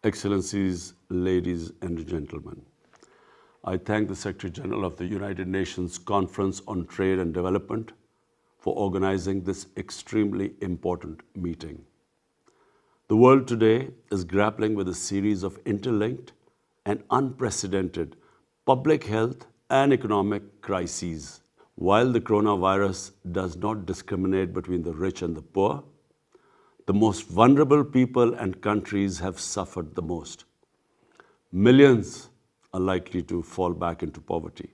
Excellencies, ladies and gentlemen, I thank the Secretary General of the United Nations Conference on Trade and Development for organizing this extremely important meeting. The world today is grappling with a series of interlinked and unprecedented public health and economic crises. While the coronavirus does not discriminate between the rich and the poor, the most vulnerable people and countries have suffered the most. Millions are likely to fall back into poverty.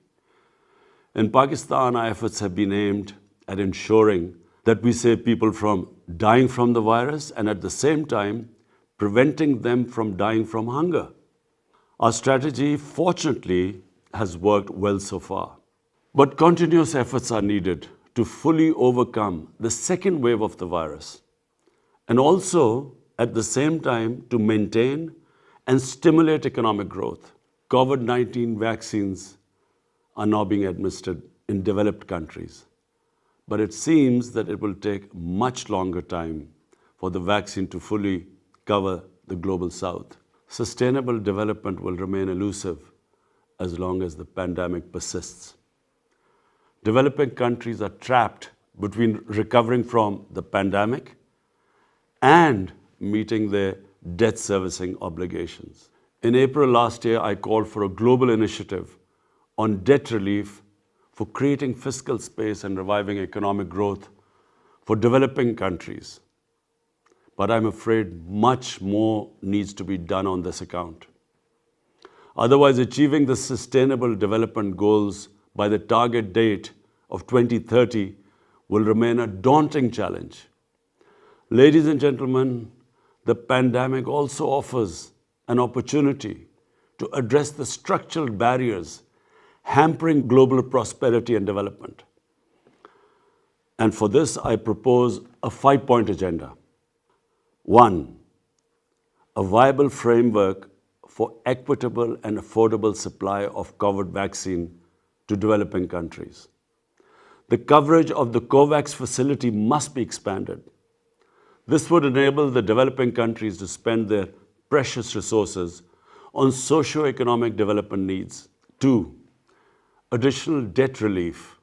In Pakistan, our efforts have been aimed at ensuring that we save people from dying from the virus and at the same time preventing them from dying from hunger. Our strategy, fortunately, has worked well so far. But continuous efforts are needed to fully overcome the second wave of the virus, and also, at the same time, to maintain and stimulate economic growth. COVID-19 vaccines are now being administered in developed countries, but it seems that it will take much longer time for the vaccine to fully cover the global south. Sustainable development will remain elusive as long as the pandemic persists. Developing countries are trapped between recovering from the pandemic and meeting their debt servicing obligations. In April last year, I called for a global initiative on debt relief for creating fiscal space and reviving economic growth for developing countries. But I'm afraid much more needs to be done on this account. Otherwise, achieving the sustainable development goals by the target date of 2030 will remain a daunting challenge. Ladies and gentlemen, the pandemic also offers an opportunity to address the structural barriers hampering global prosperity and development. And for this, I propose a 5-point agenda. 1. A viable framework for equitable and affordable supply of COVID vaccine to developing countries. The coverage of the COVAX facility must be expanded. This would enable the developing countries to spend their precious resources on socio-economic development needs. 2. Additional debt relief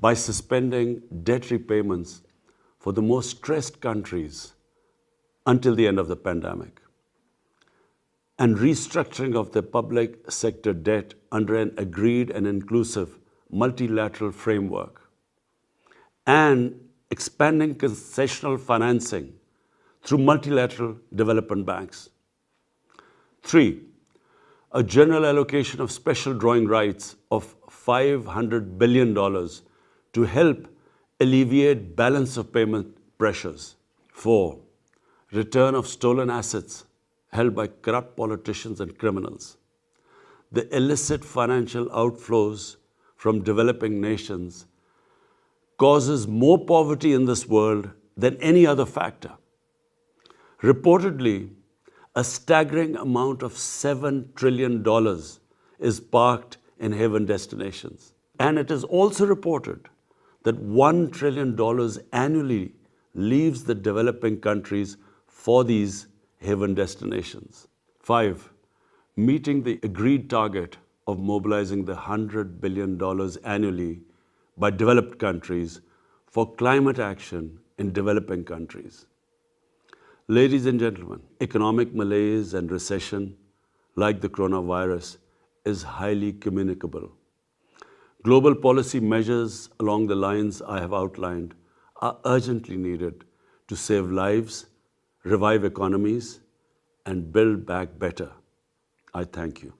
by suspending debt repayments for the most stressed countries until the end of the pandemic, and restructuring of the public sector debt under an agreed and inclusive multilateral framework, and expanding concessional financing through multilateral development banks. 3. A general allocation of special drawing rights of $500 billion to help alleviate balance of payment pressures. 4. Return of stolen assets held by corrupt politicians and criminals. The illicit financial outflows from developing nations causes more poverty in this world than any other factor. Reportedly, a staggering amount of $7 trillion is parked in haven destinations. And it is also reported that $1 trillion annually leaves the developing countries for these haven destinations. 5. Meeting the agreed target of mobilizing the $100 billion annually by developed countries for climate action in developing countries. Ladies and gentlemen, economic malaise and recession, like the coronavirus, is highly communicable. Global policy measures along the lines I have outlined are urgently needed to save lives, revive economies, and build back better. I thank you.